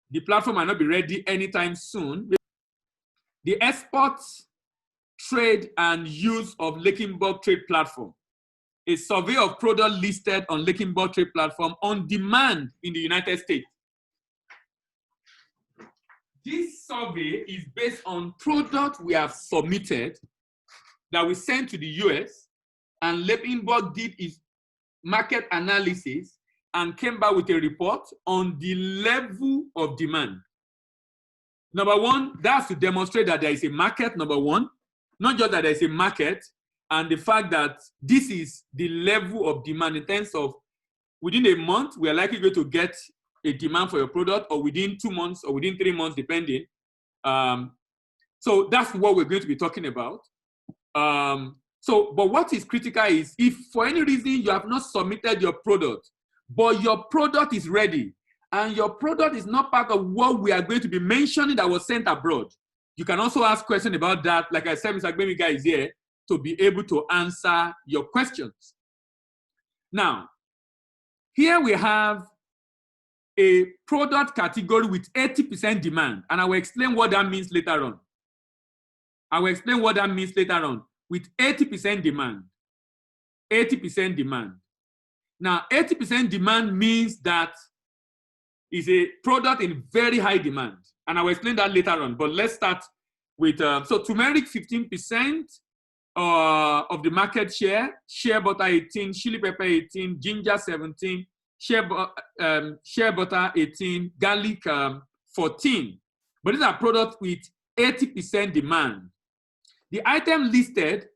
the platform might not be ready anytime soon. The export, trade, and use of Luxembourg Trade Platform. A survey of products listed on Luxembourg Trade Platform on demand in the United States. This survey is based on products we have submitted that we sent to the US, and Luxembourg did its market analysis and came back with a report on the level of demand. Number one, that's to demonstrate that there is a market, number one, not just that there is a market, and the fact that this is the level of demand in terms of within a month, we are likely going to get a demand for your product, or within 2 months, or within 3 months, depending. So that's what we're going to be talking about. But what is critical is if for any reason you have not submitted your product, but your product is ready, and your product is not part of what we are going to be mentioning that was sent abroad, you can also ask questions about that. Like I said, Mr. Gbemiga is here to be able to answer your questions. Now, here we have a product category with 80% demand, and I will explain what that means later on. I will explain what that means later on. With 80% demand, 80% demand. Now, 80% demand means that it's a product in very high demand, and I will explain that later on. But let's start with, so turmeric 15% of the market share, shea butter 18, chili pepper 18, ginger 17, shea butter 18, garlic 14. But these are products with 80% demand. The items listed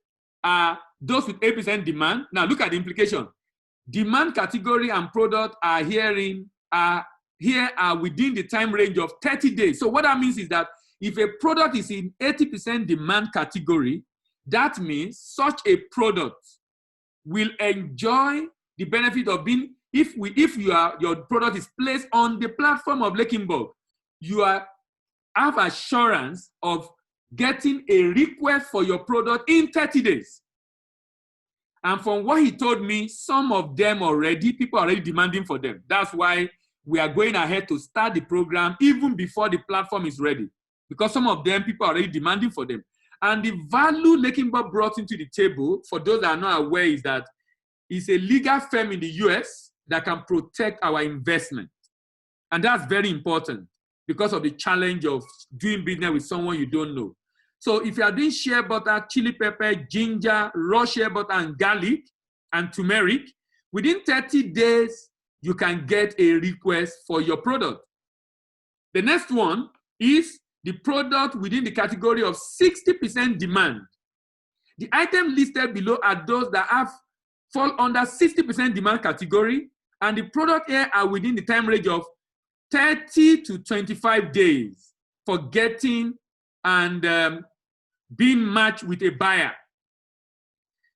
are those with 8% demand. Now look at the implication. Demand category and product are here are within the time range of 30 days. So what that means is that if a product is in 80% demand category, that means such a product will enjoy the benefit of being, if your product is placed on the platform of Luxembourg, you have assurance of getting a request for your product in 30 days. And from what he told me, some of them already, people are already demanding for them. That's why we are going ahead to start the program even before the platform is ready. Because some of them, people are already demanding for them. And the value Luxembourg brought into the table, for those that are not aware, is that it's a legal firm in the US that can protect our investment. And that's very important because of the challenge of doing business with someone you don't know. So if you are doing shea butter, chili pepper, ginger, raw shea butter, and garlic, and turmeric, within 30 days, you can get a request for your product. The next one is the product within the category of 60% demand. The items listed below are those that fall under 60% demand category, and the product here are within the time range of 30 to 25 days for getting and being matched with a buyer.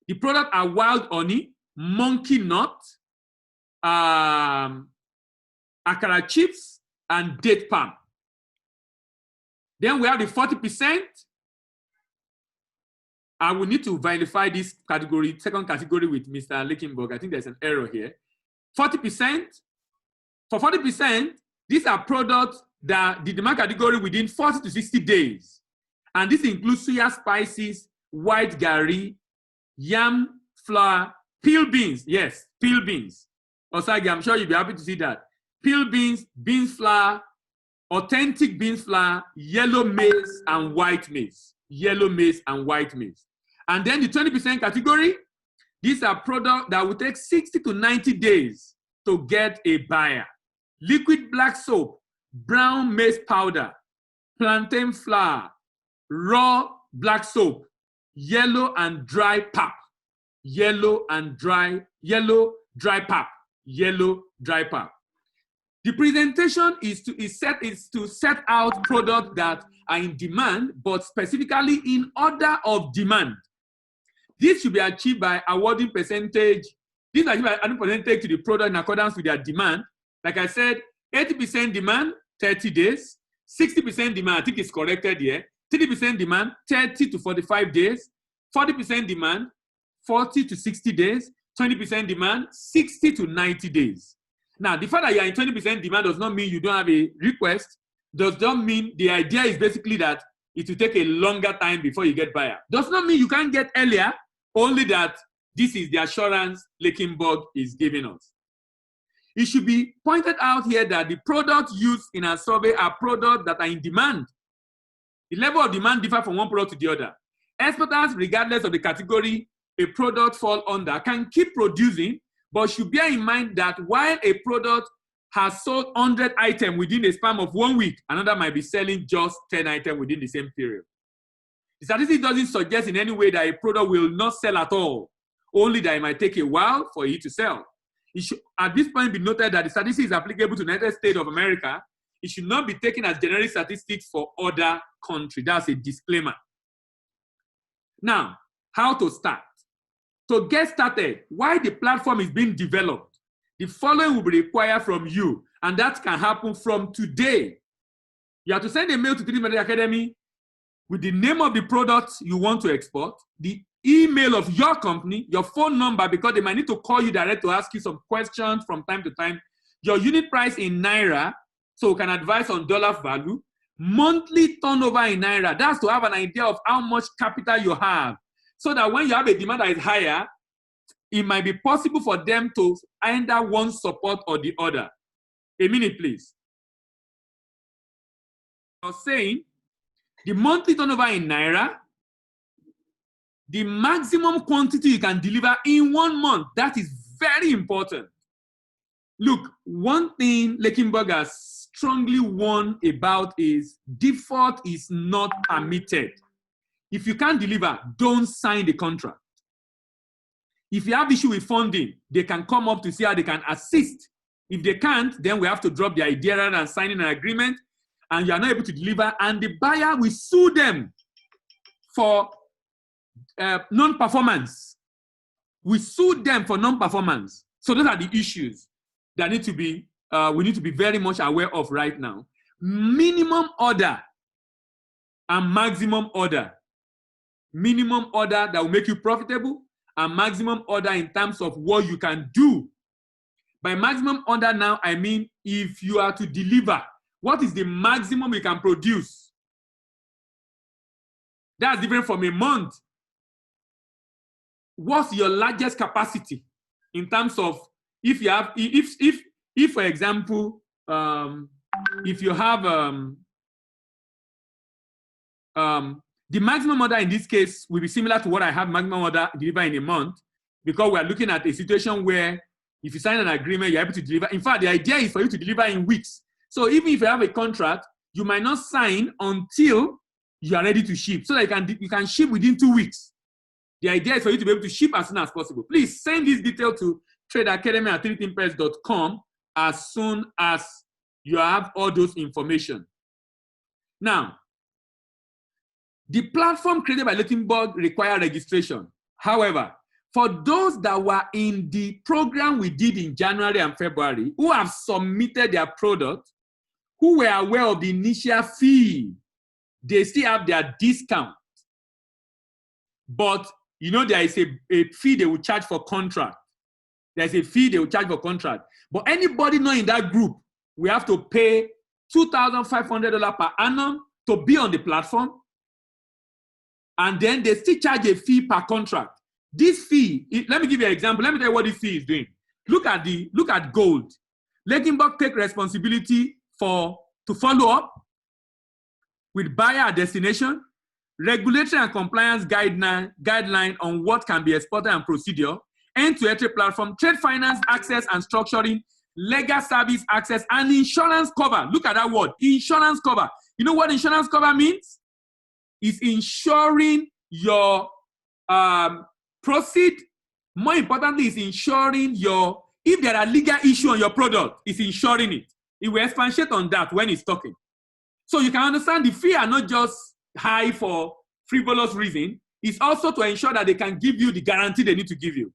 The product are wild honey, monkey nut, akara chips, and date palm. Then we have the 40%. I will need to verify this category, second category with Mr. Luxembourg. I think there's an error here. 40%. For 40%, these are products that the demand category within 40 to 60 days. And this includes soya spices, white gari, yam flour, peel beans. Yes, peel beans. Osagi, I'm sure you'll be happy to see that. Peel beans, beans flour, authentic beans flour, yellow maize, and white maize. Yellow maize and white maize. And then the 20% category, these are products that will take 60 to 90 days to get a buyer. Liquid black soap, brown maize powder, plantain flour, raw black soap, yellow and dry pap, yellow dry pap. The presentation is to set out products that are in demand, but specifically in order of demand. This should be achieved by awarding percentage. This is achieved by adding percentage to the product in accordance with their demand. Like I said, 80% demand, 30 days. 60% demand, I think it's corrected here. 30% demand, 30 to 45 days. 40% demand, 40 to 60 days. 20% demand, 60 to 90 days. Now, the fact that you are in 20% demand does not mean you don't have a request. Does not mean the idea is basically that it will take a longer time before you get buyer. Does not mean you can't get earlier, only that this is the assurance Lakenburg is giving us. It should be pointed out here that the products used in our survey are products that are in demand. The level of demand differs from one product to the other. Exporters, regardless of the category a product falls under, can keep producing, but should bear in mind that while a product has sold 100 items within a span of 1 week, another might be selling just 10 items within the same period. The statistic doesn't suggest in any way that a product will not sell at all, only that it might take a while for it to sell. It should, at this point, be noted that the statistic is applicable to the United States of America. It should not be taken as generic statistics for other countries. That's a disclaimer. Now, how to start? To get started, while the platform is being developed, the following will be required from you, and that can happen from today. You have to send a mail to 3D Media Academy with the name of the product you want to export, the email of your company, your phone number, because they might need to call you direct to ask you some questions from time to time, your unit price in Naira, so we can advise on dollar value, monthly turnover in Naira. That's to have an idea of how much capital you have, so that when you have a demand that is higher, it might be possible for them to either one support or the other. A minute, please. I was saying, the monthly turnover in Naira, the maximum quantity you can deliver in 1 month. That is very important. Look, one thing Lakenburg has strongly warned about is default is not permitted. If you can't deliver, don't sign the contract. If you have issue with funding, they can come up to see how they can assist. If they can't, then we have to drop the idea rather than signing an agreement, and you are not able to deliver, and the buyer will sue them for non-performance. We sue them for non-performance. So those are the issues that need to be, we need to be very much aware of right now. Minimum order and maximum order. Minimum order that will make you profitable, and maximum order in terms of what you can do. By maximum order now, I mean if you are to deliver, what is the maximum you can produce? That's different from a month. What's your largest capacity in terms of if you have, if for example, if you have the maximum order in this case will be similar to what I have maximum order deliver in a month, because we are looking at a situation where if you sign an agreement, you're able to deliver. In fact, the idea is for you to deliver in weeks. So even if you have a contract, you might not sign until you are ready to ship, so that you can ship within 2 weeks. The idea is for you to be able to ship as soon as possible. Please send this detail to tradeacademy@3dthinkpress.com as soon as you have all those information. Now, the platform created by Lakenburg requires registration. However, for those that were in the program we did in January and February, who have submitted their product, who were aware of the initial fee, they still have their discount. But you know, there is a fee they will charge for contract. There's a fee they will charge for contract. But anybody not in that group, we have to pay $2,500 per annum to be on the platform. And then they still charge a fee per contract. This fee, let me give you an example. Let me tell you what this fee is doing. Look at gold. Lakenburg take responsibility to follow up with buyer at destination, regulatory and compliance guideline on what can be exported and procedure, end-to-end trade platform, trade finance access and structuring, legal service access, and insurance cover. Look at that word, insurance cover. You know what insurance cover means? It's ensuring your proceed. More importantly, it's ensuring if there are legal issues on your product, it's ensuring it. It will expatiate on that when it's talking. So you can understand the fee are not just high for frivolous reason. It's also to ensure that they can give you the guarantee they need to give you.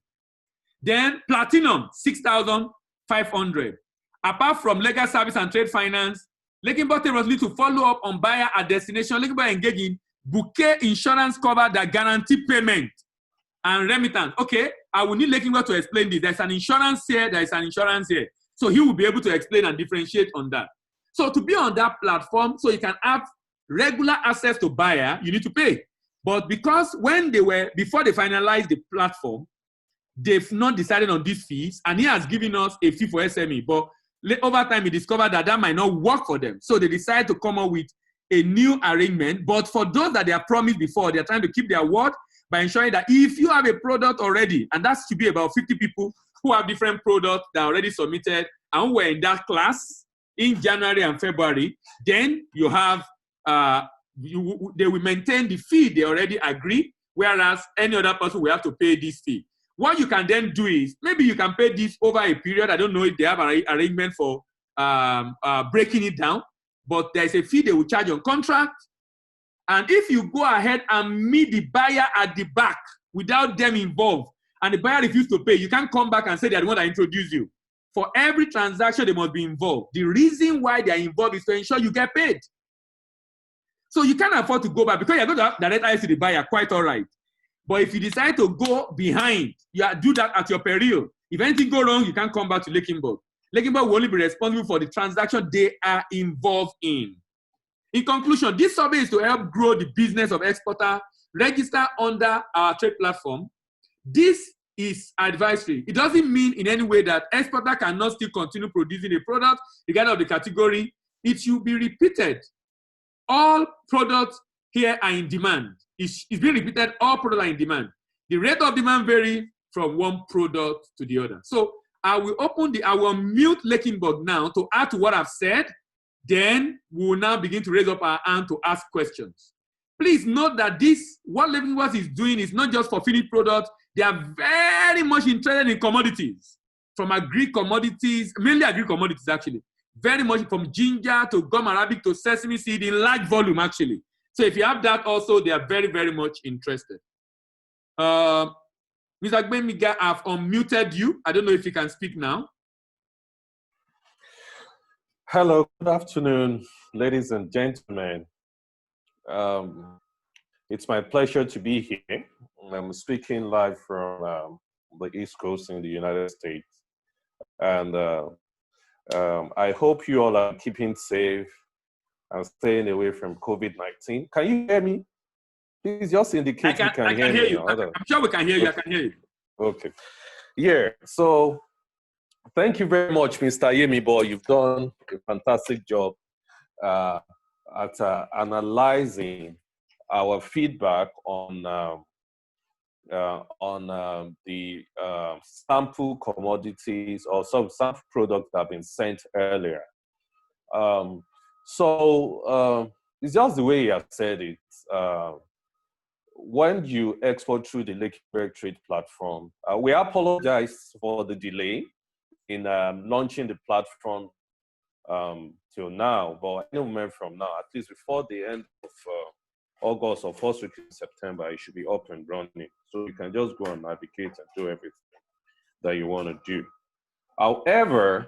Then platinum, $6,500. Apart from legal service and trade finance, Lakenburg was need to follow up on buyer at destination. Lakenburg engage in bouquet insurance cover that guarantee payment and remittance. Okay, I will need Lakenburg to explain this. There's an insurance here, there's an insurance here. So he will be able to explain and differentiate on that. So to be on that platform, so you can have regular access to buyer, you need to pay. But because before they finalized the platform, they've not decided on these fees, and he has given us a fee for SME. But over time, he discovered that might not work for them. So they decided to come up with a new arrangement. But for those that they have promised before, they're trying to keep their word by ensuring that if you have a product already, and that should be about 50 people who have different products that are already submitted, and we're in that class in January and February, then you have, they will maintain the fee they already agree, whereas any other person will have to pay this fee. What you can then do is, maybe you can pay this over a period. I don't know if they have an arrangement for breaking it down, but there's a fee they will charge on contract. And if you go ahead and meet the buyer at the back without them involved, and the buyer refuses to pay, you can't come back and say they're the one that introduced you. For every transaction, they must be involved. The reason why they're involved is to ensure you get paid. So you can't afford to go back, because you're going to direct eyes to the buyer, quite all right. But if you decide to go behind, you do that at your peril. If anything goes wrong, you can't come back to Lakenburg. Lakenburg will only be responsible for the transaction they are involved in. In conclusion, this survey is to help grow the business of exporter register under our trade platform. This is advisory. It doesn't mean in any way that exporter cannot still continue producing a product regardless of the category. It should be repeated. All products here are in demand. It's being repeated, all products are in demand. The rate of demand varies from one product to the other. So I will mute Lakenburg now to add to what I've said. Then we will now begin to raise up our hand to ask questions. Please note that what Lakenburg is doing is not just for finished products. They are very much interested in commodities, from agri-commodities, mainly agri-commodities actually. Very much from ginger to gum arabic to sesame seed in large volume actually. So if you have that also, they are very, very much interested. Mr. Gbemiga, I've unmuted you. I don't know if you can speak now. Hello, good afternoon, ladies and gentlemen. It's my pleasure to be here. I'm speaking live from the East Coast in the United States. And I hope you all are keeping safe and staying away from COVID-19. Can you hear me? Please just indicate you can hear me. You. I'm sure we can hear you. Okay. I can hear you. Okay. Yeah. So thank you very much, Mr. Yemibo. You've done a fantastic job at analyzing our feedback on the sample commodities or some sample products that have been sent earlier. It's just the way you have said it. When you export through the Lakenburg Trade Platform, we apologize for the delay in launching the platform till now, but any moment from now, at least before the end of August or first week in September, it should be up and running. So you can just go and navigate and do everything that you want to do. However,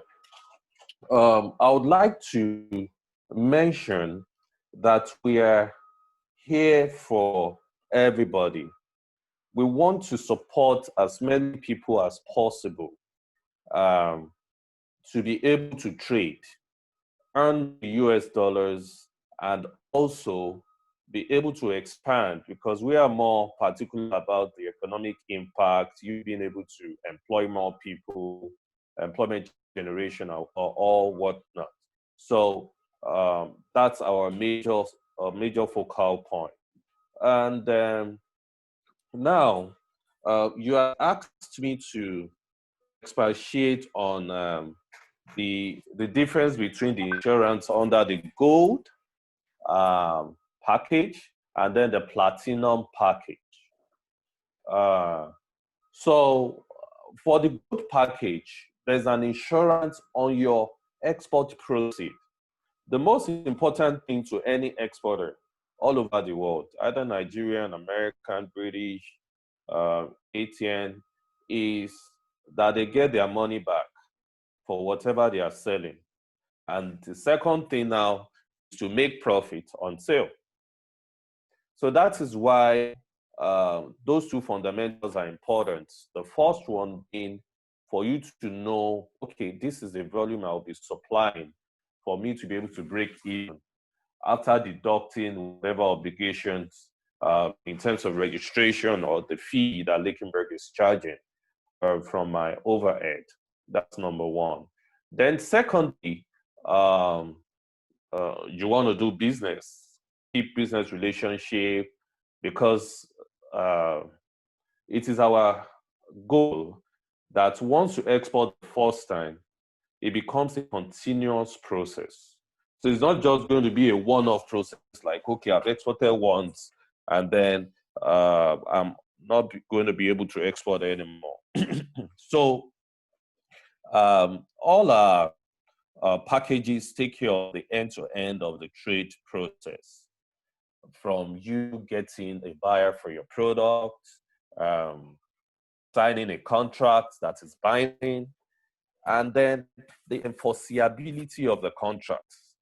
I would like to mention that we are here for everybody. We want to support as many people as possible to be able to trade, earn US dollars, and also be able to expand, because we are more particular about the economic impact, you being able to employ more people, employment generation, or all whatnot. So that's our major focal point. And now you have asked me to expatiate on the difference between the insurance under the gold package and then the platinum package. So for the gold package, there's an insurance on your export proceed. The most important thing to any exporter all over the world, either Nigerian, American, British, ATN, is that they get their money back for whatever they are selling. And the second thing now is to make profit on sale. So that is why those two fundamentals are important. The first one being for you to know, okay, this is the volume I'll be supplying for me to be able to break even after deducting whatever obligations in terms of registration or the fee that Lakenberg is charging from my overhead. That's number one. Then secondly, you want to do business, keep business relationship, because it is our goal that once you export the first time, it becomes a continuous process. So it's not just going to be a one-off process, like, okay, I've exported once, and then I'm not going to be able to export anymore. So all our packages take care of the end-to-end of the trade process, from you getting a buyer for your product, signing a contract that is binding, and then the enforceability of the contracts.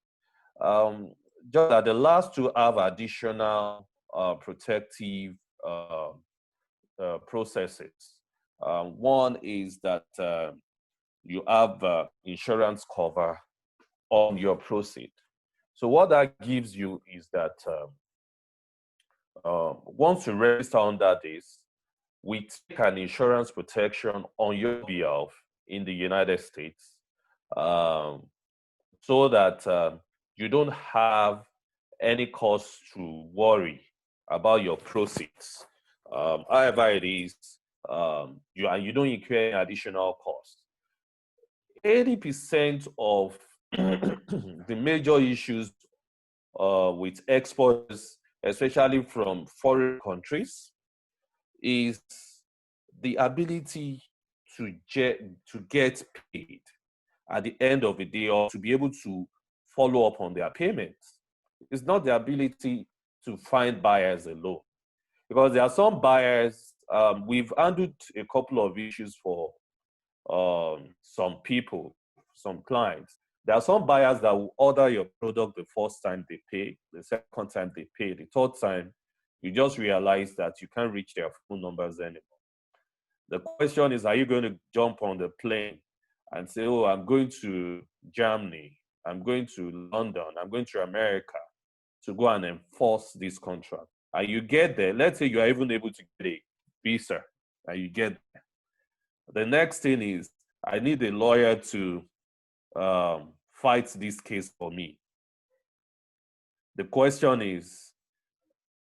Just that the last two have additional protective processes. One is that you have insurance cover on your proceed. So what that gives you is that once you register under this, we take an insurance protection on your behalf in the United States, so that you don't have any cause to worry about your proceeds. However it is, you don't incur any additional cost. 80% of the major issues with exports, especially from foreign countries, is the ability to get paid at the end of the day, or to be able to follow up on their payments. It's not the ability to find buyers alone. Because there are some buyers, we've handled a couple of issues for some people, some clients. There are some buyers that will order your product the first time they pay, the second time they pay, the third time, you just realize that you can't reach their phone numbers anymore. The question is, are you going to jump on the plane and say, oh, I'm going to Germany, I'm going to London, I'm going to America to go and enforce this contract? And you get there, let's say you are even able to get a visa, and you get there. The next thing is, I need a lawyer to fight this case for me. The question is,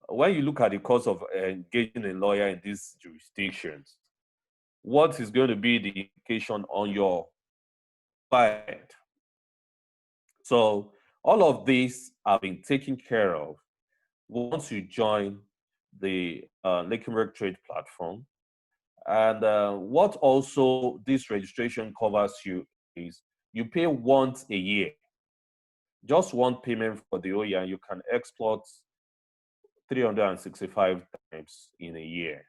when you look at the cost of engaging a lawyer in these jurisdictions, what is going to be the implication on your client? So all of these have been taken care of once you join the Lakenberg Trade platform. And what also this registration covers you is you pay once a year, just one payment for the whole year, and you can export 365 times in a year.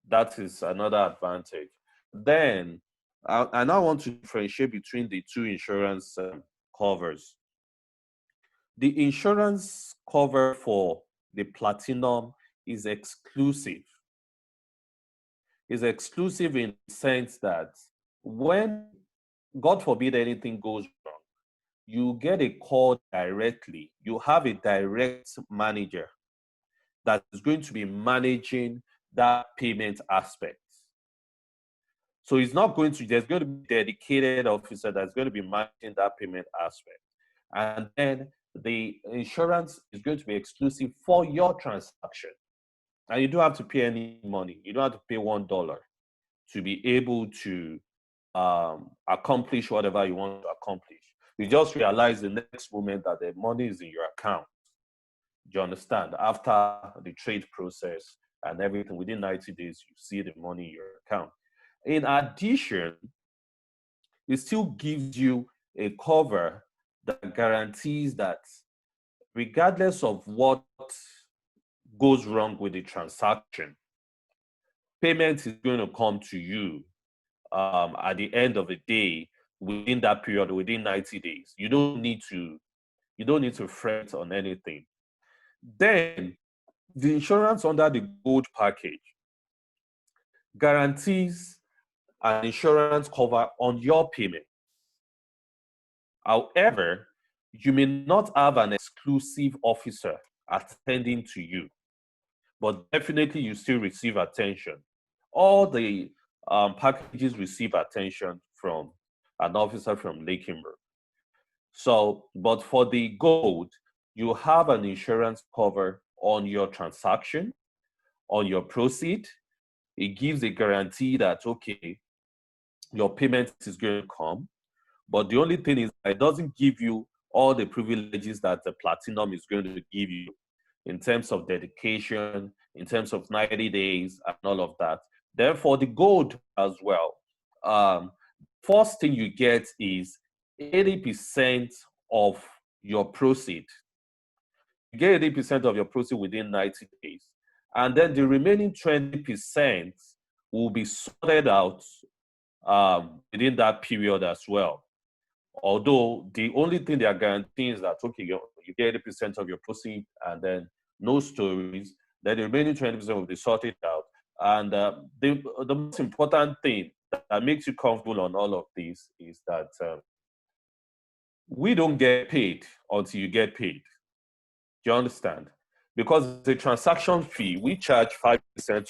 That is another advantage. Then I now want to differentiate between the two insurance covers. The insurance cover for the platinum is exclusive. It's exclusive in the sense that when, God forbid, anything goes wrong, you get a call directly. You have a direct manager that is going to be managing that payment aspect. So it's not going to, there's going to be a dedicated officer that's going to be managing that payment aspect. And then the insurance is going to be exclusive for your transaction. And you don't have to pay any money. You don't have to pay $1 to be able to accomplish whatever you want to accomplish. You just realize the next moment that the money is in your account. Do you understand? After the trade process and everything, within 90 days, you see the money in your account. In addition, it still gives you a cover that guarantees that regardless of what goes wrong with the transaction, payment is going to come to you at the end of the day within that period, within 90 days. You don't need to fret on anything. Then the insurance under the gold package guarantees an insurance cover on your payment. However, you may not have an exclusive officer attending to you, but definitely you still receive attention. All the packages receive attention from an officer from Lakenburg. So, but for the gold, you have an insurance cover on your transaction, on your proceed. It gives a guarantee that, okay, your payment is going to come. But the only thing is, it doesn't give you all the privileges that the platinum is going to give you in terms of dedication, in terms of 90 days and all of that. Therefore, the gold as well, first thing you get is 80% of your proceed. You get 80% of your proceed within 90 days. And then the remaining 20% will be sorted out within that period as well. Although the only thing they are guaranteeing is that, okay, you get 80% of your proceed and then no stories, then the remaining 20% will be sorted out. And the most important thing that makes you comfortable on all of this is that we don't get paid until you get paid. Do you understand? Because the transaction fee, we charge 5%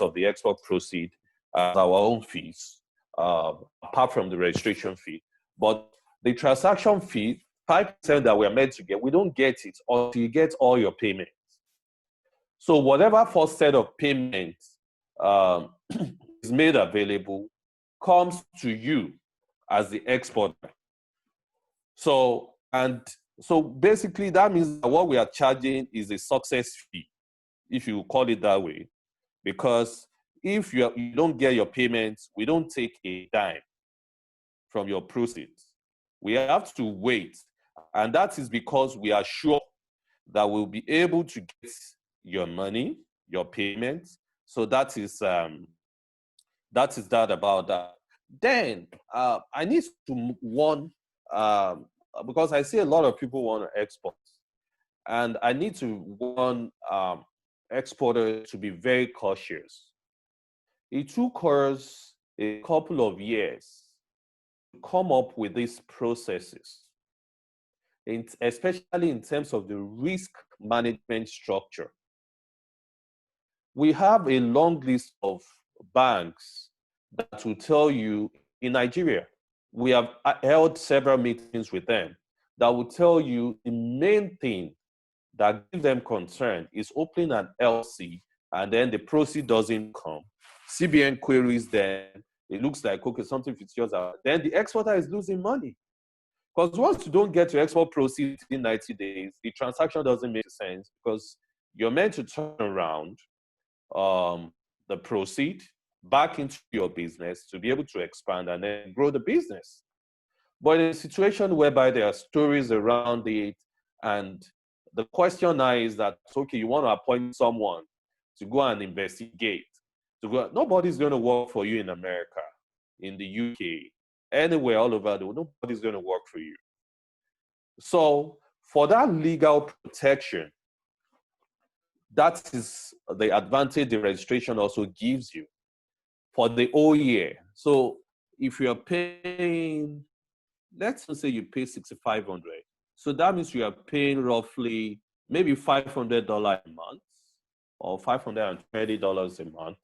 of the export proceed as our own fees, apart from the registration fee. But the transaction fee, 5% that we are meant to get, we don't get it until you get all your payments. So whatever first set of payments is made available comes to you as the exporter. So basically that means that what we are charging is a success fee, if you call it that way, because if you don't get your payments, we don't take a dime from your proceeds. We have to wait, and that is because we are sure that we'll be able to get your money, your payments. So that is that about that. Then I need to warn, because I see a lot of people want to export, and I need to warn exporters to be very cautious. It took us a couple of years to come up with these processes, especially in terms of the risk management structure. We have a long list of banks that will tell you in Nigeria. We have held several meetings with them that will tell you the main thing that gives them concern is opening an LC and then the proceed doesn't come. CBN queries them. It looks like, okay, something fits yours out. Then the exporter is losing money. Because once you don't get your export proceed in 90 days, the transaction doesn't make sense because you're meant to turn around the proceed back into your business to be able to expand and then grow the business. But in a situation whereby there are stories around it, and the question now is that, okay, you want to appoint someone to go and investigate. Nobody's going to work for you in America, in the UK, anywhere all over the world. Nobody's going to work for you. So for that legal protection, that is the advantage the registration also gives you for the whole year. So if you're paying, let's say you pay $6,500. So that means you are paying roughly maybe $500 a month or $520 a month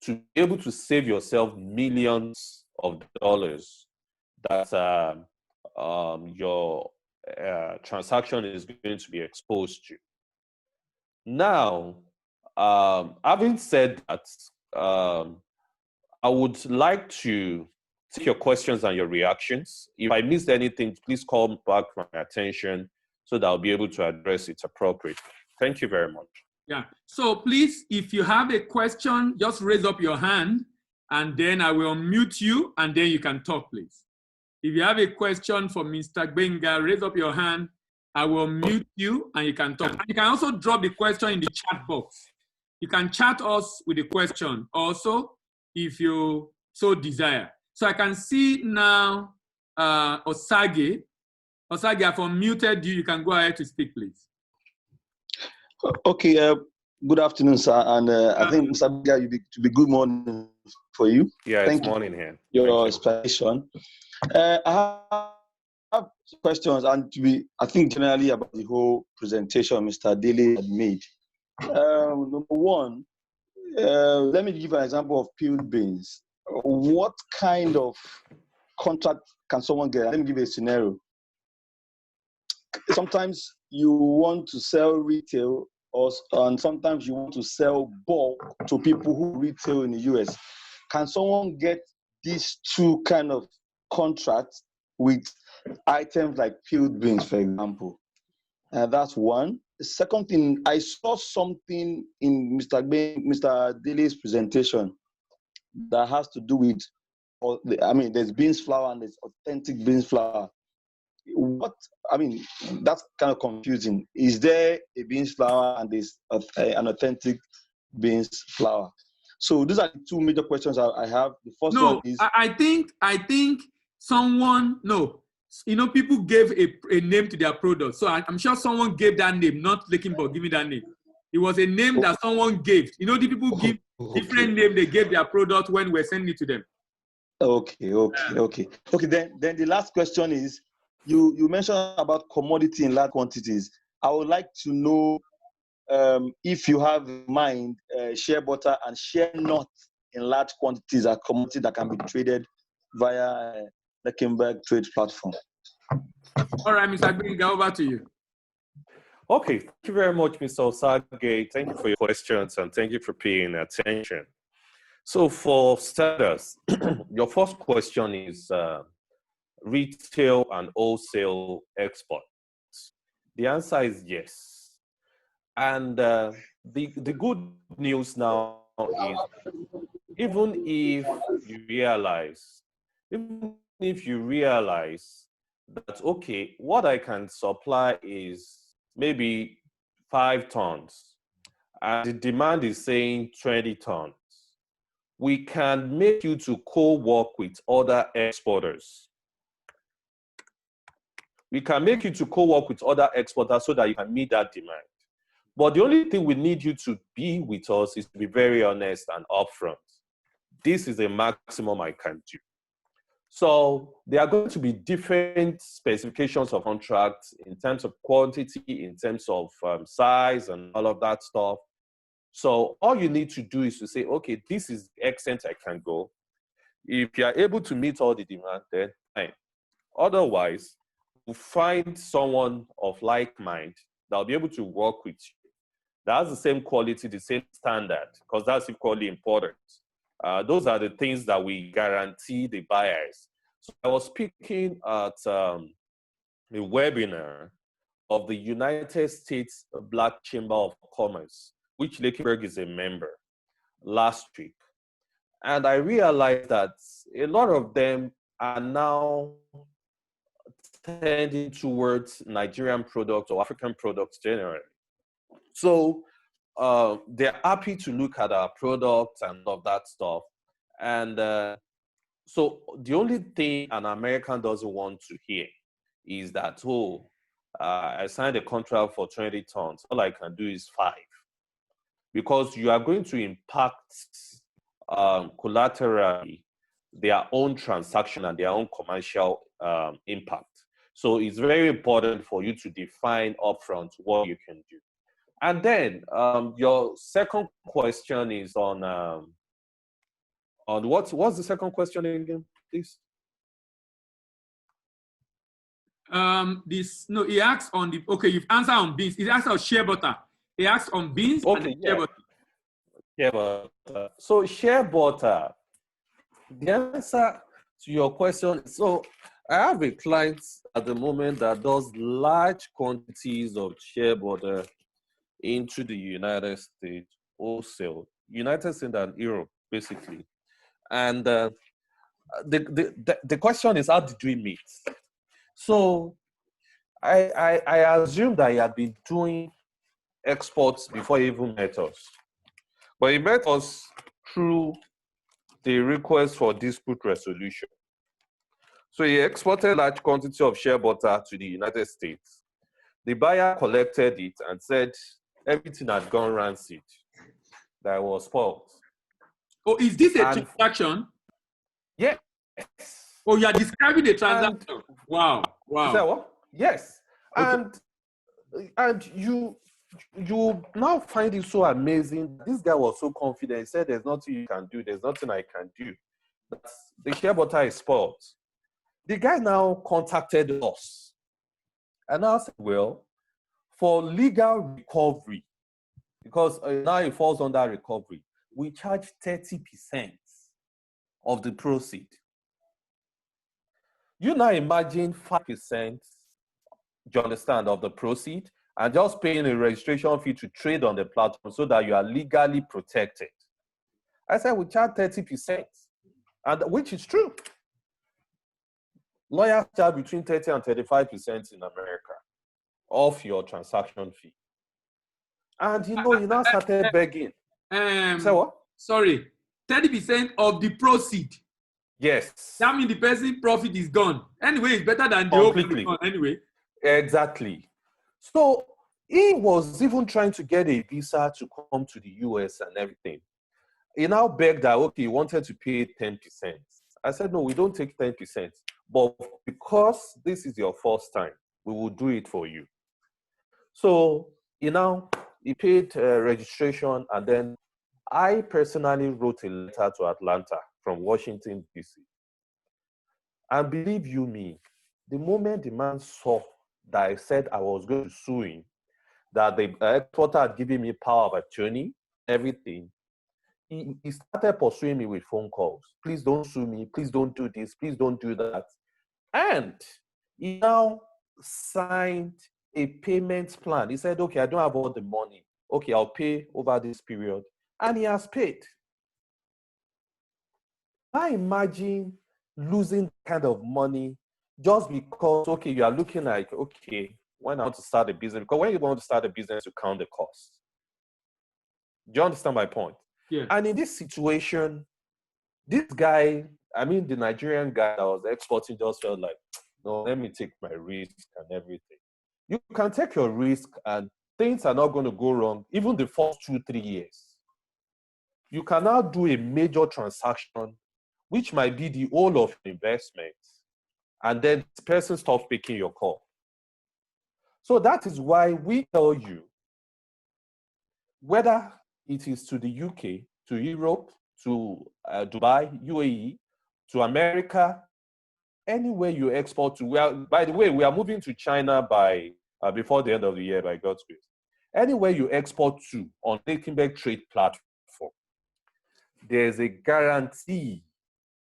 to be able to save yourself millions of dollars that your transaction is going to be exposed to. Now, having said that, I would like to take your questions and your reactions. If I missed anything, please call back my attention so that I'll be able to address it appropriately. Thank you very much. Yeah, so please, if you have a question, just raise up your hand and then I will unmute you and then you can talk, please. If you have a question for Mr. Gbenga, raise up your hand. I will mute you and you can talk. And you can also drop the question in the chat box. You can chat us with the question also if you so desire. So I can see now Osage. Osage, I've unmuted you. You can go ahead to speak, please. Okay, good afternoon, sir. And I think, Mr. Biga, it should be good morning for you. Yeah, Thank it's morning here. your explanation. I have questions, and I think generally about the whole presentation Mr. Daly had made. Number one, let me give an example of peeled beans. What kind of contract can someone get? Let me give you a scenario. Sometimes you want to sell retail, and sometimes you want to sell bulk to people who retail in the US. Can someone get these two kind of contracts with items like peeled beans, for example? That's one. The second thing, I saw something in Mr. Daly's presentation that has to do with, there's beans flour and there's authentic beans flour. That's kind of confusing. Is there a beans flour and there's an authentic beans flour? So those are the two major questions I have. The first one is, I think someone, people gave a name to their product. So I'm sure someone gave that name, not Lakenborg giving that name. It was a name that someone gave. The people give different name they gave their product when we're sending it to them. Okay. Then the last question is, you mentioned about commodity in large quantities. I would like to know if you have in mind shea butter and shea nut in large quantities are commodity that can be traded via the Kimberg trade platform. All right, Mr. Green, over to you. Okay, thank you very much, Mr. Osage. Thank you for your questions and thank you for paying attention. So for starters, your first question is retail and wholesale exports. The answer is yes. And the good news now is even if you realize that, okay, what I can supply is maybe 5 tons, and the demand is saying 20 tons, we can make you to co-work with other exporters. We can make you to co-work with other exporters so that you can meet that demand. But the only thing we need you to be with us is to be very honest and upfront. This is the maximum I can do. So there are going to be different specifications of contracts in terms of quantity, in terms of size and all of that stuff. So all you need to do is to say, okay, this is the extent I can go. If you are able to meet all the demand, then fine. Otherwise, we'll find someone of like mind that will be able to work with you. That has the same quality, the same standard, because that's equally important. Those are the things that we guarantee the buyers. So I was speaking at a webinar of the United States Black Chamber of Commerce, which Lakenburg is a member, last week. And I realized that a lot of them are now tending towards Nigerian products or African products generally. So they're happy to look at our products and all of that stuff. And so the only thing an American doesn't want to hear is that, I signed a contract for 20 tons. All I can do is 5. Because you are going to impact collaterally their own transaction and their own commercial impact. So it's very important for you to define upfront what you can do. And then your second question is on what's the second question again, please? He asks on you've answered on beans. He asks on shea butter. He asks on beans and shea butter. Shea butter. So shea butter, the answer to your question, so I have a client at the moment that does large quantities of shea butter into the United States wholesale, United States and Europe, basically. And the question is, how did we meet? So I assume that he had been doing exports before he even met us. But he met us through the request for dispute resolution. So he exported large quantity of shea butter to the United States. The buyer collected it and said everything had gone rancid, that was spoiled. Oh, is this a And transaction? yes. Oh, you are describing the transaction. And Wow. is that Wow. what? Yes. Okay. And you now find it so amazing. This guy was so confident. He said, "There's nothing you can do. There's nothing I can do. The share butter is spoiled." The guy now contacted us, and I said, "Well, for legal recovery, because now it falls under recovery, we charge 30% of the proceed. You now imagine 5%, do you understand, of the proceed, and just paying a registration fee to trade on the platform so that you are legally protected." I said, we charge 30%, and which is true. Lawyers charge between 30 and 35% in America of your transaction fee. And you now started begging. Say what? Sorry, 30% of the proceed. Yes. That means the person profit is gone. Anyway, it's better than the Completely. open anyway. Exactly. So he was even trying to get a visa to come to the US and everything. He now begged that, okay, he wanted to pay 10%. I said, no, we don't take 10%. But because this is your first time, we will do it for you. So he paid registration, and then I personally wrote a letter to Atlanta from Washington, D.C. And believe you me, the moment the man saw that I said I was going to sue him, that the exporter had given me power of attorney, everything, he started pursuing me with phone calls. Please don't sue me. Please don't do this. Please don't do that. And he now signed a payment plan. He said, okay, I don't have all the money. Okay, I'll pay over this period. And he has paid. I imagine losing kind of money just because, okay, you are looking like, okay, when I want to start a business, because when you want to start a business, you count the cost. Do you understand my point? Yeah. And in this situation, this guy, the Nigerian guy that was exporting just felt like, no, let me take my risk and everything. You can take your risk and things are not going to go wrong, even the first 2-3 years. You can now do a major transaction, which might be the whole of your investment, and then this person stops picking your call. So that is why we tell you, whether it is to the UK, to Europe, to Dubai, UAE, to America, anywhere you export to. By the way, we are moving to China by before the end of the year, by God's grace. Anywhere you export to on Stakeholder trade platform, there's a guarantee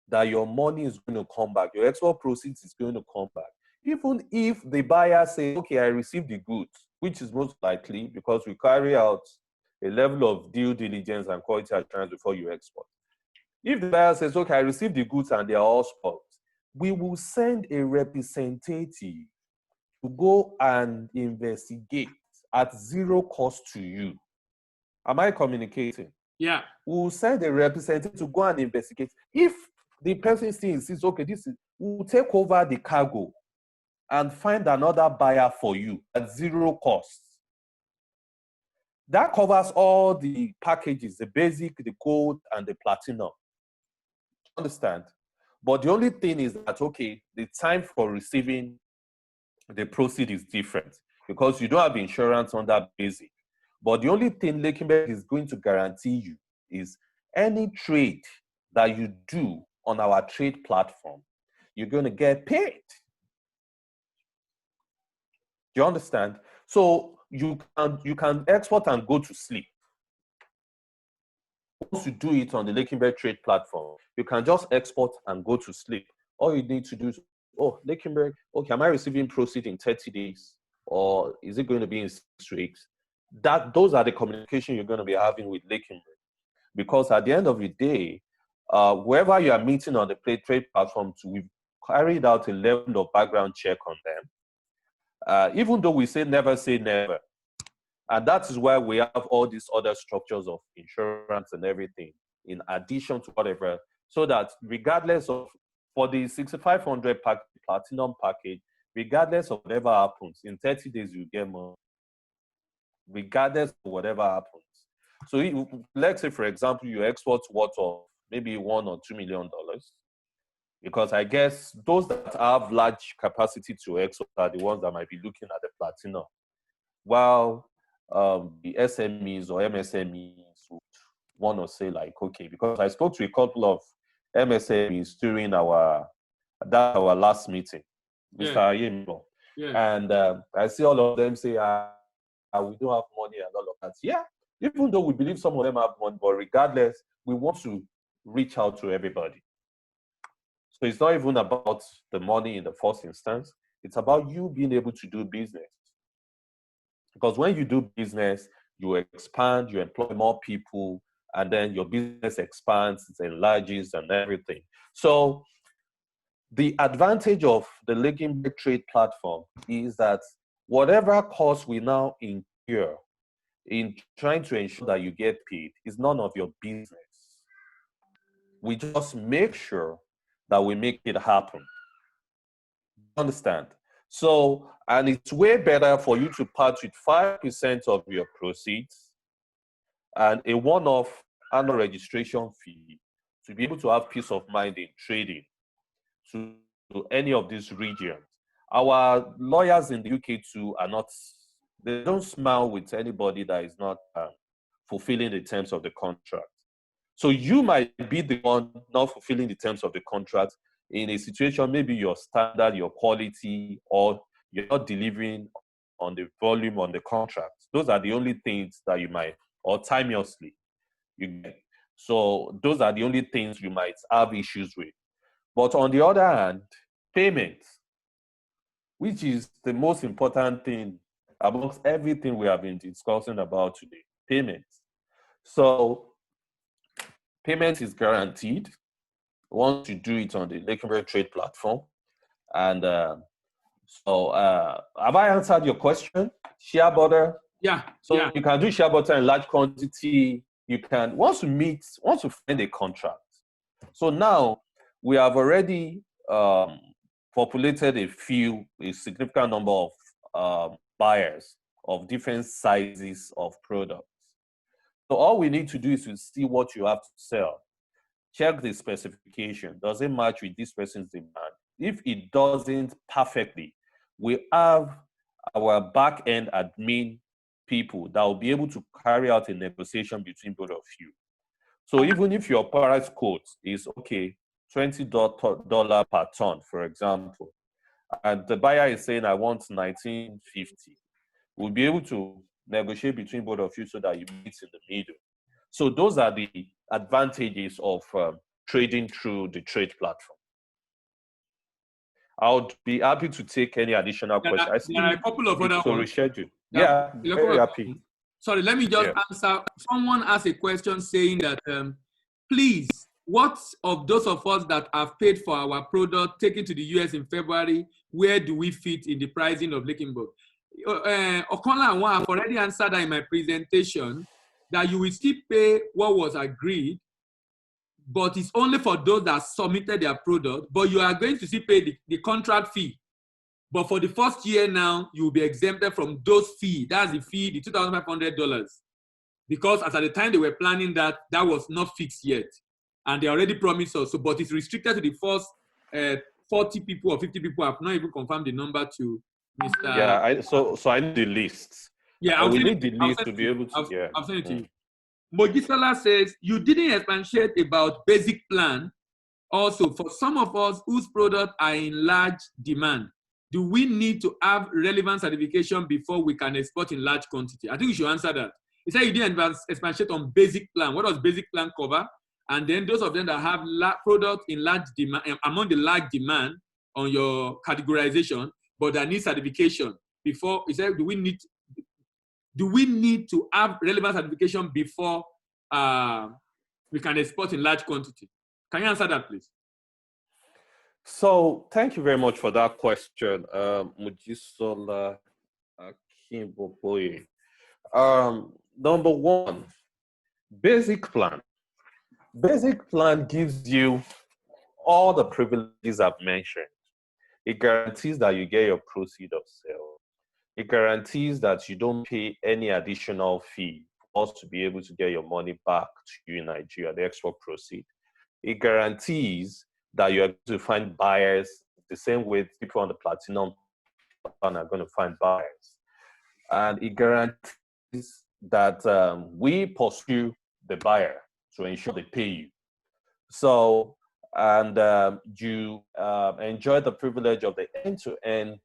that your money is going to come back. Your export proceeds is going to come back. Even if the buyer says, okay, I received the goods, which is most likely because we carry out a level of due diligence and quality assurance before you export. If the buyer says, okay, I received the goods and they are all spoiled, we will send a representative to go and investigate at zero cost to you. Am I communicating? Yeah. We will send a representative to go and investigate. If the person still insists, okay, we will take over the cargo and find another buyer for you at zero cost. That covers all the packages, the basic, the gold, and the platinum. Understand? But the only thing is that, okay, the time for receiving the proceed is different because you don't have insurance on that basic. But the only thing Lakenberg is going to guarantee you is any trade that you do on our trade platform, you're going to get paid. Do you understand? So you can export and go to sleep. Once you do it on the Lakenberg trade platform, you can just export and go to sleep. All you need to do is, oh, Lakenberg, okay, am I receiving proceed in 30 days? Or is it going to be in 6 weeks? Those are the communication you're going to be having with Lakenberg. Because at the end of the day, whoever you are meeting on the trade platform, we've carried out a level of background check on them. Even though we say never. And that is why we have all these other structures of insurance and everything in addition to whatever, so that regardless of, for the 6,500 platinum package, regardless of whatever happens, in 30 days you get more, regardless of whatever happens. So let's say, for example, you export worth of maybe $1 or $2 million, because I guess those that have large capacity to export are the ones that might be looking at the platinum, while the SMEs or MSMEs would want to say like, okay, because I spoke to a couple of MSMEs during our last meeting, Mr. Ayembo, and I see all of them say, we don't have money and all of that. Yeah, even though we believe some of them have money, but regardless, we want to reach out to everybody. So it's not even about the money in the first instance. It's about you being able to do business. Because when you do business, you expand, you employ more people, and then your business expands, it enlarges and everything. So the advantage of the Legenberg Trade platform is that whatever cost we now incur in trying to ensure that you get paid is none of your business. We just make sure that we make it happen. Understand? So, and it's way better for you to part with 5% of your proceeds and a one-off annual registration fee to be able to have peace of mind in trading to any of these regions. Our lawyers in the UK too are not, they don't smile with anybody that is not fulfilling the terms of the contract. So you might be the one not fulfilling the terms of the contract in a situation, maybe your standard, your quality, or you're not delivering on the volume on the contract. Those are the only things that you might, or timeously, you get. So those are the only things you might have issues with. But on the other hand, payment, which is the most important thing amongst everything we have been discussing about today, payment. So payment is guaranteed once you do it on the Legenberg Trade platform. And so have I answered your question? Share butter? Yeah. So yeah. you can do share butter in large quantity. You can, once you find a contract. So now we have already populated a significant number of buyers of different sizes of products. So all we need to do is to see what you have to sell. Check the specification. Does it match with this person's demand? If it doesn't perfectly, we have our back-end admin people that will be able to carry out a negotiation between both of you. So even if your price quote is, okay, $20 per ton, for example, and the buyer is saying, I want $19.50, we'll be able to negotiate between both of you so that you meet in the middle. So those are the advantages of trading through the trade platform. I would be happy to take any additional questions. There are a couple of other ones. Reschedule. Yeah, very happy. Sorry, let me just answer. Someone asked a question saying that, please, what of those of us that have paid for our product taken to the US in February, where do we fit in the pricing of Legenberg? Okola and I've already answered that in my presentation, that you will still pay what was agreed, but it's only for those that submitted their product, but you are going to still pay the contract fee. But for the first year now, you will be exempted from those fees. That's the fee, the $2,500. Because as at the time they were planning that was not fixed yet. And they already promised us, so, but it's restricted to the first 40 people or 50 people. I've not even confirmed the number to Mr. Yeah, so I need the list. Yeah, we need the list to be able to. I'll send it to you. Mojisola says, you didn't expatiate about basic plan. Also, for some of us whose products are in large demand, do we need to have relevant certification before we can export in large quantity? I think you should answer that. You said you didn't expatiate on basic plan. What does basic plan cover? And then those of them that have products in large demand, among the large demand on your categorization, but that need certification before, you said, do we need to have relevant certification before we can export in large quantity? Can you answer that, please? So thank you very much for that question, Mojisola Akimboboye. Number one, basic plan. Basic plan gives you all the privileges I've mentioned. It guarantees that you get your proceeds of sale. It guarantees that you don't pay any additional fee us to be able to get your money back to you in Nigeria, the export proceed. It guarantees that you're going to find buyers the same way people on the platinum plan are going to find buyers. And it guarantees that we pursue the buyer to ensure they pay you. So, and you enjoy the privilege of the end-to-end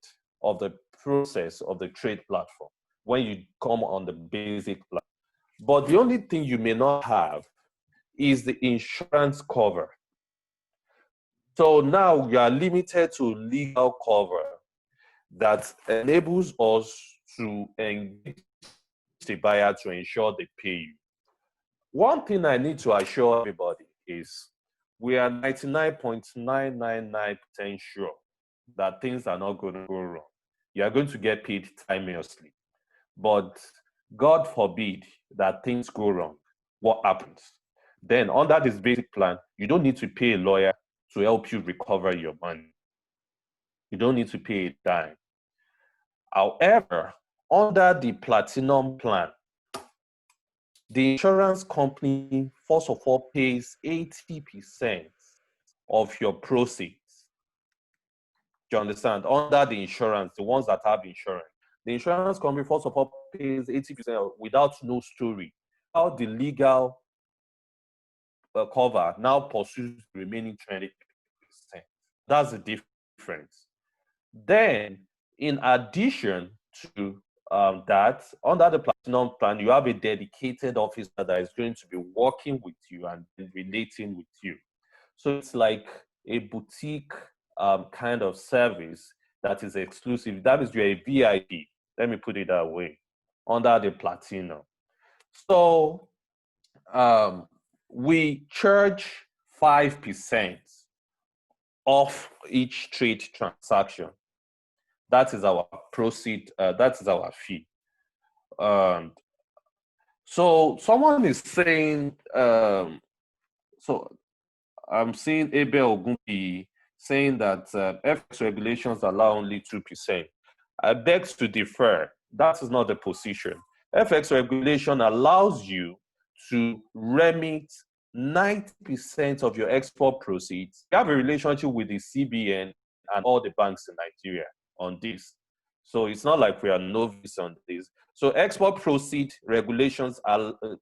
of the process of the trade platform when you come on the basic plan. But the only thing you may not have is the insurance cover. So now you are limited to legal cover that enables us to engage the buyer to ensure they pay you. One thing I need to assure everybody is we are 99.999% sure that things are not going to go wrong. You are going to get paid timeously. But God forbid that things go wrong. What happens? Then under this basic plan, you don't need to pay a lawyer to help you recover your money. You don't need to pay a dime. However, under the platinum plan, the insurance company, first of all, pays 80% of your proceeds. Do you understand? Under the insurance, the ones that have insurance, the insurance company, first of all, pays 80% without no story. How the legal cover now pursues the remaining 20%. That's the difference. Then, in addition to that, under the platinum plan, you have a dedicated officer that is going to be working with you and relating with you. So it's like a boutique kind of service that is exclusive. That means you're a VIP. Let me put it that way, under the platinum. So we charge 5% of each trade transaction. That is our proceed, that is our fee. So someone is saying, so I'm seeing Abel Ogunbi saying that FX regulations allow only 2%. I beg to differ. That is not the position. FX regulation allows you to remit 90% of your export proceeds. You have a relationship with the CBN and all the banks in Nigeria on this. So it's not like we are novice on this. So export proceed regulations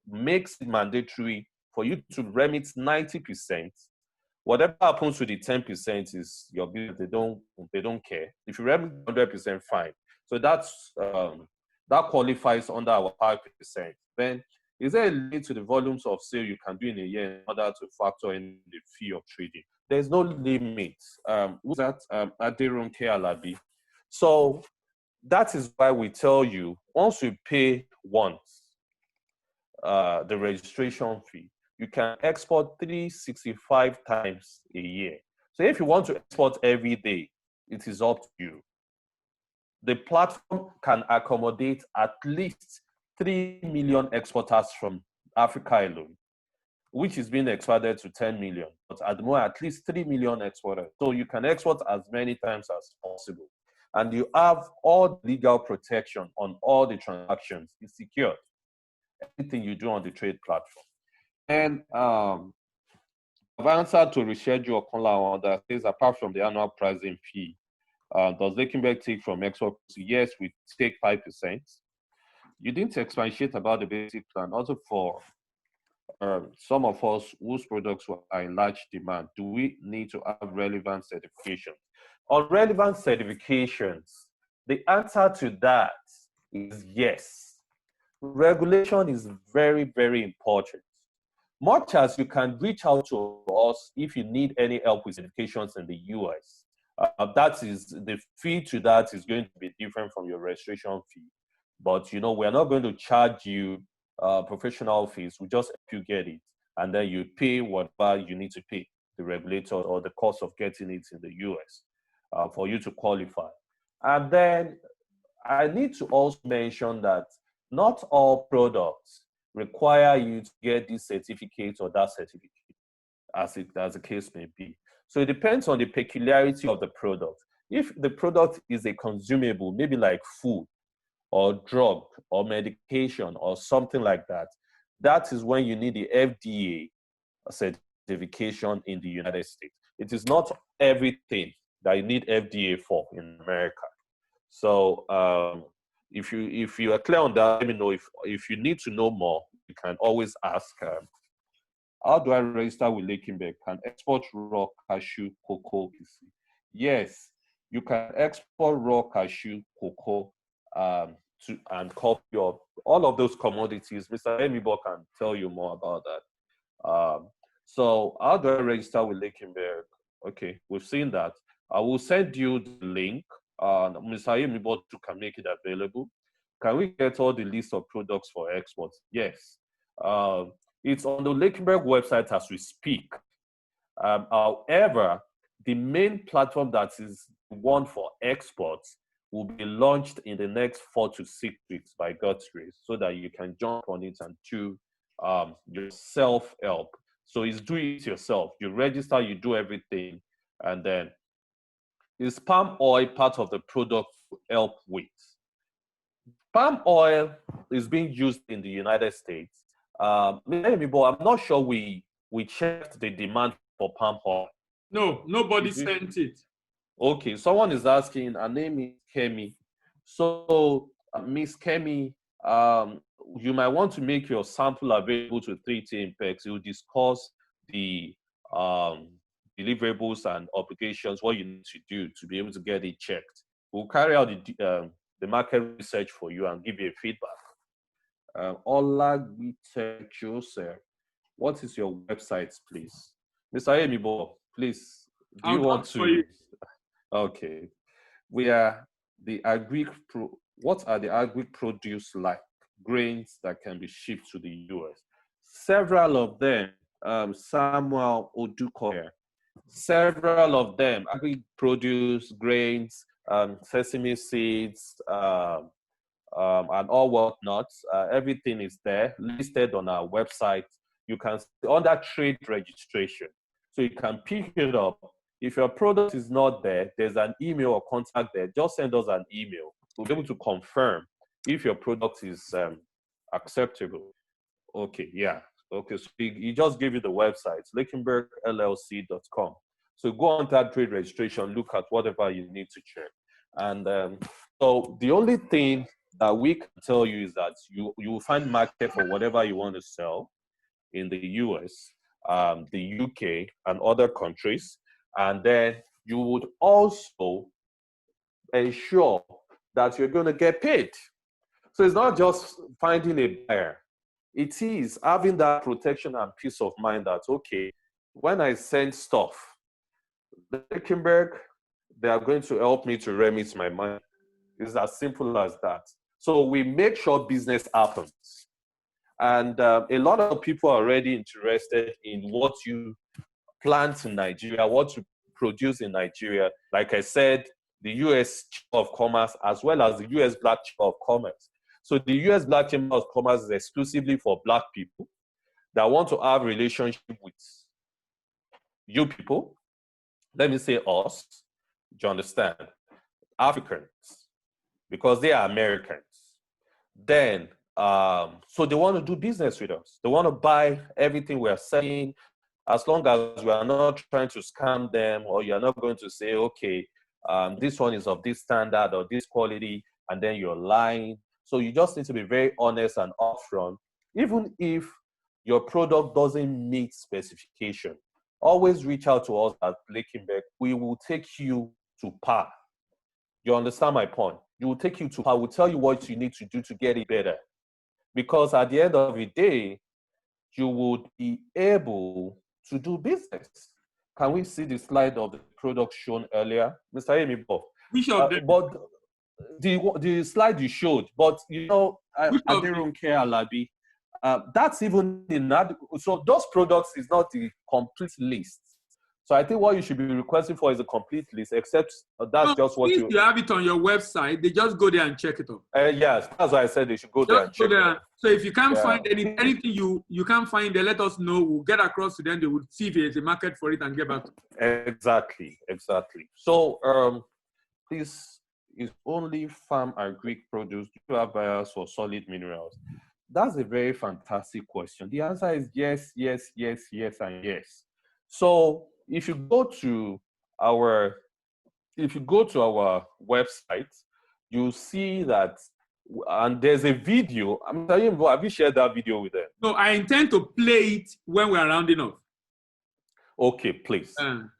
makes it mandatory for you to remit 90%. Whatever happens to the 10% is your business. They don't care. If you remit 100%, fine. So that's that qualifies under our 5%. Then is there a limit to the volumes of sale you can do in a year in order to factor in the fee of trading? There's no limit. Who's that? Aderonke Alabi. So that is why we tell you, once you pay once the registration fee, you can export 365 times a year. So if you want to export every day, it is up to you. The platform can accommodate at least 3 million exporters from Africa alone, which is being expanded to 10 million, but at the moment, at least 3 million exporters. So you can export as many times as possible. And you have all legal protection on all the transactions. It's secured. Anything you do on the trade platform. And I've answered to reschedule Okonla that says, apart from the annual pricing fee, does Lakenberg take from export? Yes, we take 5%. You didn't expatiate about the basic plan. Also for some of us whose products are in large demand, do we need to have relevant certifications? On relevant certifications, the answer to that is yes. Regulation is very, very important. Much as you can reach out to us if you need any help with certifications in the US, that is the fee to that is going to be different from your registration fee. But we're not going to charge you professional fees. We just help you get it, and then you pay whatever you need to pay the regulator or the cost of getting it in the US for you to qualify. And then I need to also mention that not all products require you to get this certificate or that certificate, as the case may be. So it depends on the peculiarity of the product. If the product is a consumable, maybe like food, or drug or medication or something like that, that is when you need the FDA certification in the United States. It is not everything that you need FDA for in America. So if you are clear on that, let me know. If you need to know more, you can always ask. How do I register with Lakenberg? Can export raw cashew cocoa? Yes, you can export raw cashew cocoa and coffee or all of those commodities. Mr. Emibo can tell you more about that. So how do I register with Lakenberg? Okay, we've seen that. I will send you the link. Mr. Emibo can make it available. Can we get all the list of products for export? Yes. It's on the Lakenberg website as we speak. However, the main platform that is one for exports will be launched in the next 4 to 6 weeks by God's grace, so that you can jump on it and do your self-help. So it's do it yourself. You register, you do everything, and then is palm oil part of the product to help with? Palm oil is being used in the United States. I'm not sure we checked the demand for palm oil. No, nobody sent it. Okay, someone is asking, her name is Kemi. So, Miss Kemi, you might want to make your sample available to 3T Impex. You'll discuss the deliverables and obligations, what you need to do to be able to get it checked. We'll carry out the market research for you and give you a feedback. Olagite Joseph, what is your website, please? Mr. Emibo, please, do you want to? Okay. We are the what are the agri produce like grains that can be shipped to the US? Several of them, Samuel Oduko here. Several of them, agri produce, grains, sesame seeds, and all whatnots. Everything is there, listed on our website. You can see under trade registration. So you can pick it up. If your product is not there, there's an email or contact there. Just send us an email. We'll be able to confirm if your product is acceptable. Okay, yeah. Okay, so he just gave you the website, lakenbergllc.com. So go on that trade registration, look at whatever you need to check. And so the only thing that we can tell you is that you will find market for whatever you want to sell in the US, the UK, and other countries. And then you would also ensure that you're going to get paid. So it's not just finding a buyer. It is having that protection and peace of mind that, okay, when I send stuff, Lakenberg, they are going to help me to remit my money. It's as simple as that. So we make sure business happens. And a lot of people are already interested in what you plant in Nigeria, what you produce in Nigeria. Like I said, the US Chamber of Commerce, as well as the US Black Chamber of Commerce. So the US Black Chamber of Commerce is exclusively for Black people that want to have a relationship with you people. Let me say us, do you understand? Africans, because they are Americans. Then, so they want to do business with us. They want to buy everything we're selling, as long as we are not trying to scam them, or you're not going to say, okay, this one is of this standard or this quality, and then you're lying. So you just need to be very honest and upfront. Even if your product doesn't meet specification, always reach out to us at Lakenberg. We will take you to par. You understand my point? You will take you to par. We'll tell you what you need to do to get it better. Because at the end of the day, you would be able to do business. Can we see the slide of the product shown earlier? Mr. Emibo. Which of them? But the slide you showed, but you know, I don't care, Alabi. That's even inadequate. So those products is not the complete list. So I think what you should be requesting for is a complete list, except that's just what you have it on your website. They just go there and check it out. Yes, that's why I said they should go there and check it out. So if you can't find anything you can't find there, let us know. We'll get across to them. They will see if there's a market for it and get back. Exactly. So please, is only farm and Greek produce? Do you have buyers for solid minerals? That's a very fantastic question. The answer is yes, yes, yes, yes, and yes. So if you go to our website, you'll see that, and there's a video. I'm telling you, have you shared that video with them? No, I intend to play it when we're rounding off. Okay, please.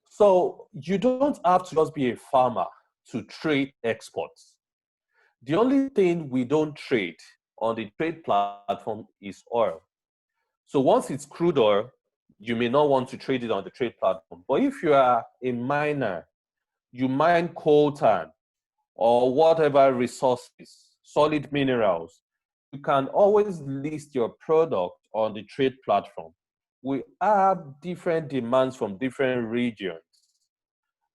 So you don't have to just be a farmer to trade exports. The only thing we don't trade on the trade platform is oil. So once it's crude oil, you may not want to trade it on the trade platform. But if you are a miner, you mine coltan or whatever resources, solid minerals, you can always list your product on the trade platform. We have different demands from different regions.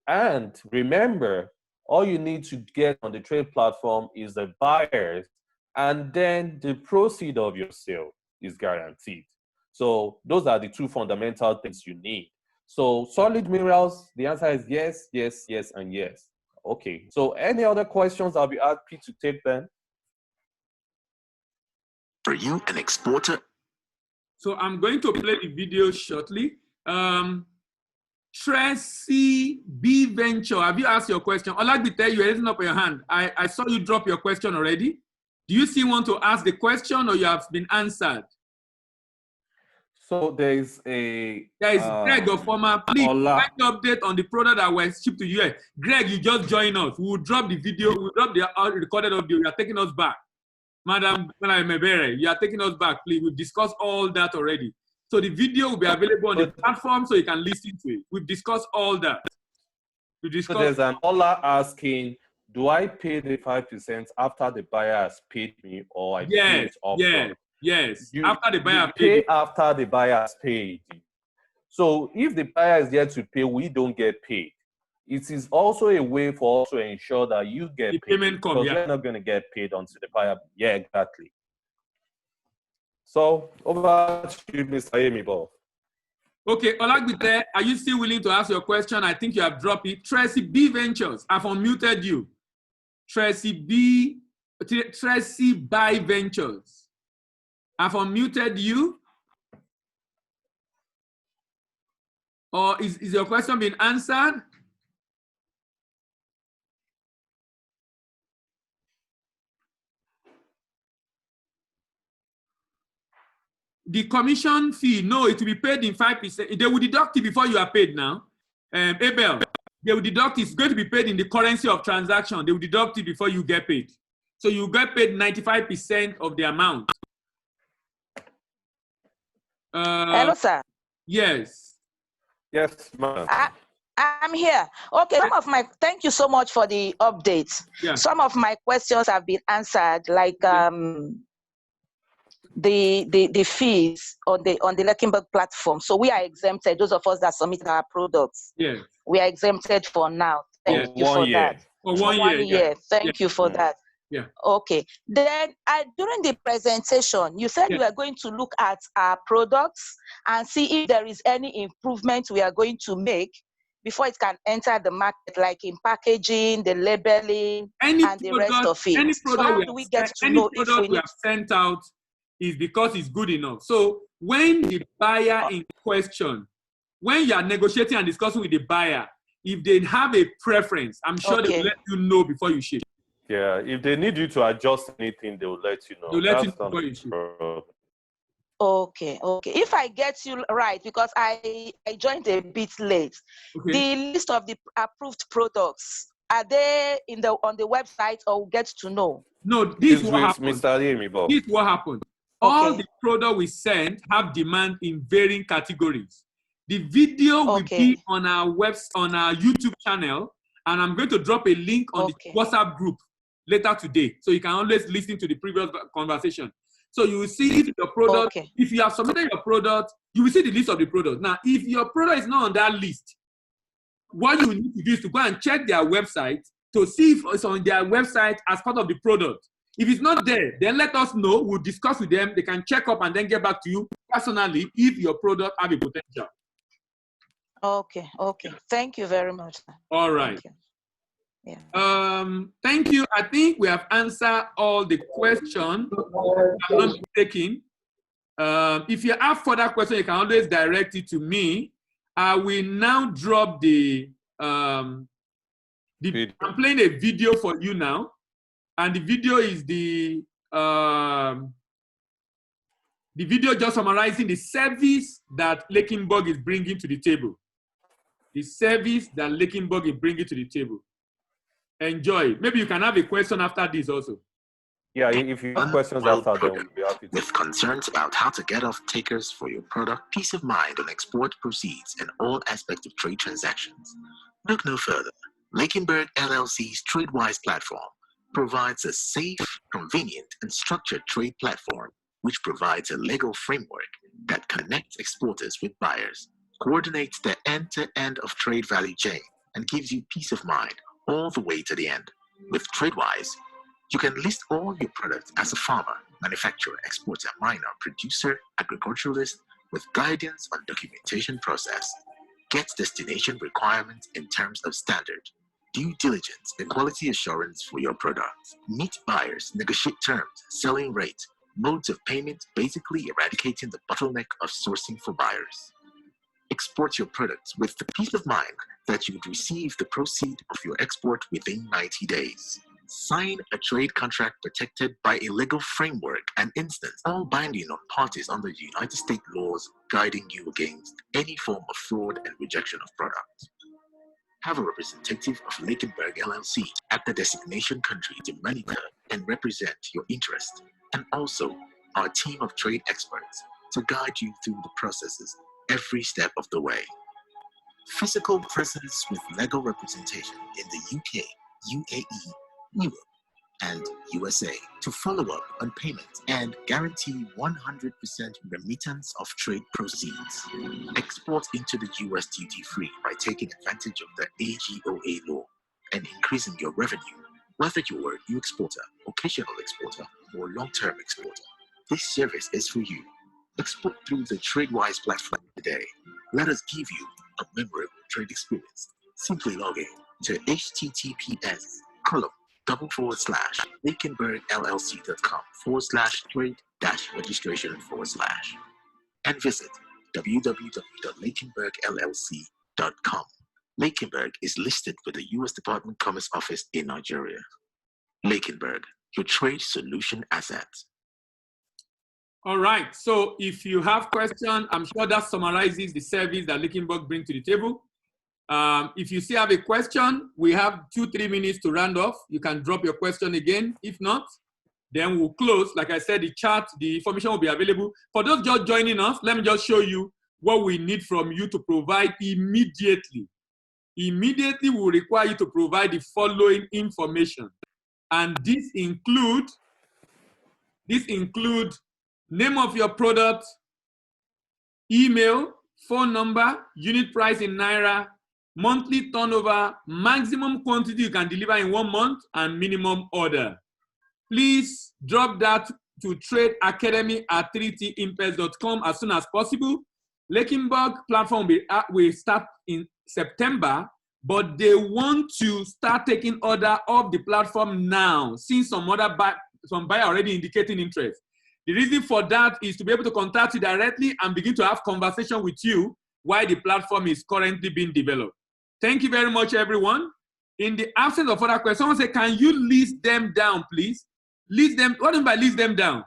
And remember, all you need to get on the trade platform is the buyers, and then the proceed of your sale is guaranteed. So those are the two fundamental things you need. So solid minerals, the answer is yes, yes, yes, and yes. Okay, so any other questions? I'll be happy to take them. Are you an exporter? So I'm going to play the video shortly. Tracy B. Venture, have you asked your question? Olagbite, you're raising up your hand. I saw you drop your question already. Do you still want to ask the question, or you have been answered? So there is Greg of former. Please find the update on the product that was shipped to you. Greg, you just join us. We will drop the video. We will drop the recorded audio. You are taking us back. Madam Mebere, you are taking us back, please. We've discussed all that already. So the video will be available on the platform so you can listen to it. We've discussed all that. So there's an caller asking, do I pay the 5% after the buyer has paid me, or I pay it upfront? Yes, after the buyer paid. After the buyer has paid. So if the buyer is there to pay, we don't get paid. It is also a way for us to ensure that you get paid. Payment because you're not going to get paid until the buyer. Yeah, exactly. So over to you, Mr. Amibo. Okay, Olagbite, are you still willing to ask your question? I think you have dropped it. Tracy B. Ventures, I've unmuted you. Tracy by Ventures, I've unmuted you. Or is your question being answered? The commission fee, no, it will be paid in 5%. They will deduct it before you are paid now. Abel, they will deduct it. It's going to be paid in the currency of transaction. They will deduct it before you get paid. So you get paid 95% of the amount. Hello, sir. Yes. Yes, ma'am. I'm here. Okay, thank you so much for the updates. Yeah. Some of my questions have been answered, like the fees on the Luckenberg platform. So we are exempted, those of us that submit our products. Yeah. We are exempted for now. Thank you for that. For 1 year. Yeah. Thank you for that. Yeah. Okay. Then during the presentation, you said you are going to look at our products and see if there is any improvement we are going to make before it can enter the market, like in packaging, the labeling, and the rest of it. Any So product how do we get to know if we have sent out is because it's good enough. So when the buyer in question, when you are negotiating and discussing with the buyer, if they have a preference, I'm sure they will let you know before you ship. Yeah, if they need you to adjust anything, they will let you know. They'll let you know before you ship. Okay. If I get you right, because I joined a bit late, the list of the approved products, are they on the website, or we'll get to know? No, this is what happened. Mr. Amibo. This is what happened. All the products we send have demand in varying categories. The video will be on our on our YouTube channel, and I'm going to drop a link on the WhatsApp group later today, so you can always listen to the previous conversation. So you will see if your product, if you have submitted your product, you will see the list of the product. Now, if your product is not on that list, what you need to do is to go and check their website to see if it's on their website as part of the product. If it's not there, then let us know. We'll discuss with them. They can check up and then get back to you personally if your product have a potential. Okay. Thank you very much. All right. Thank you. I think we have answered all the questions. I'm not mistaken. If you have further questions, you can always direct it to me. I will now drop I'm playing a video for you now, and the video is the video just summarizing the service that Lakenburg is bringing to the table. The service that Lakenburg is bringing to the table. Enjoy. Maybe you can have a question after this also. Yeah, if you have questions after, then we'll be happy to. With concerns about how to get off takers for your product, peace of mind on export proceeds and all aspects of trade transactions. Look no further. Lakenburg LLC's TradeWise platform provides a safe, convenient, and structured trade platform which provides a legal framework that connects exporters with buyers, coordinates the end-to-end of trade value chain, and gives you peace of mind all the way to the end. With TradeWise, you can list all your products as a farmer, manufacturer, exporter, miner, producer, agriculturalist, with guidance on documentation process. Get destination requirements in terms of standard, due diligence, and quality assurance for your products. Meet buyers, negotiate terms, selling rates, modes of payment, basically eradicating the bottleneck of sourcing for buyers. Export your products with the peace of mind that you would receive the proceed of your export within 90 days. Sign a trade contract protected by a legal framework and instance, all binding on parties under United States laws guiding you against any form of fraud and rejection of products. Have a representative of Lakenburg LLC at the destination country to monitor and represent your interest, and also our team of trade experts to guide you through the processes every step of the way. Physical presence with legal representation in the UK, UAE, Europe, and USA to follow up on payments and guarantee 100% remittance of trade proceeds. Export into the US duty-free by taking advantage of the AGOA law and increasing your revenue, whether you're a new exporter, occasional exporter, or long-term exporter. This service is for you. Export through the TradeWise platform today. Let us give you a memorable trade experience. Simply log in to https://lakenburgllc.com/trade-registration/ and visit www.lakenburgllc.com. Lakenburg is listed with the U.S. Department of Commerce office in Nigeria. Lakenburg, your trade solution asset. All right, so if you have questions, I'm sure that summarizes the service that Lakenburg brings to the table. If you still have a question, we have 2-3 minutes to round off. You can drop your question again. If not, then we'll close. Like I said, the chat, the information will be available. For those just joining us, let me just show you what we need from you to provide immediately. Immediately, we will require you to provide the following information. And this include name of your product, email, phone number, unit price in Naira, monthly turnover, maximum quantity you can deliver in 1 month, and minimum order. Please drop that to tradeacademy@3timpes.com as soon as possible. Lakenburg platform will start in September, but they want to start taking order of the platform now, since some buyer already indicating interest. The reason for that is to be able to contact you directly and begin to have conversation with you while the platform is currently being developed. Thank you very much, everyone. In the absence of further questions, someone say, can you list them down, please? List them. What do you mean by list them down?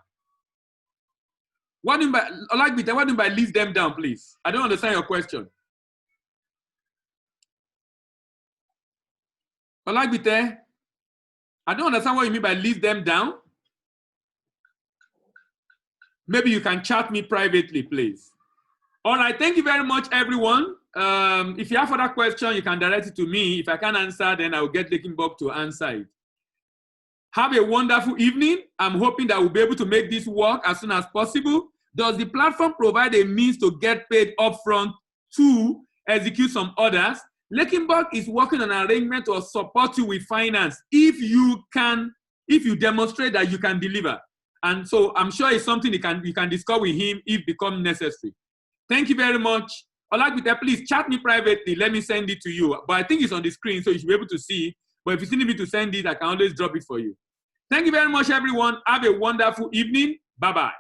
What do you mean by, what do you mean by list them down, please? I don't understand your question. I don't understand what you mean by list them down. Maybe you can chat me privately, please. All right, thank you very much, everyone. If you have further questions, you can direct it to me. If I can't answer, then I will get Lakenburg to answer it. Have a wonderful evening. I'm hoping that we'll be able to make this work as soon as possible. Does the platform provide a means to get paid upfront to execute some orders? Lakenburg is working on an arrangement to support you with finance if you demonstrate that you can deliver. And so I'm sure it's something you can discuss with him if become necessary. Thank you very much. Please chat me privately. Let me send it to you. But I think it's on the screen, so you should be able to see. But if you still need me to send it, I can always drop it for you. Thank you very much, everyone. Have a wonderful evening. Bye-bye.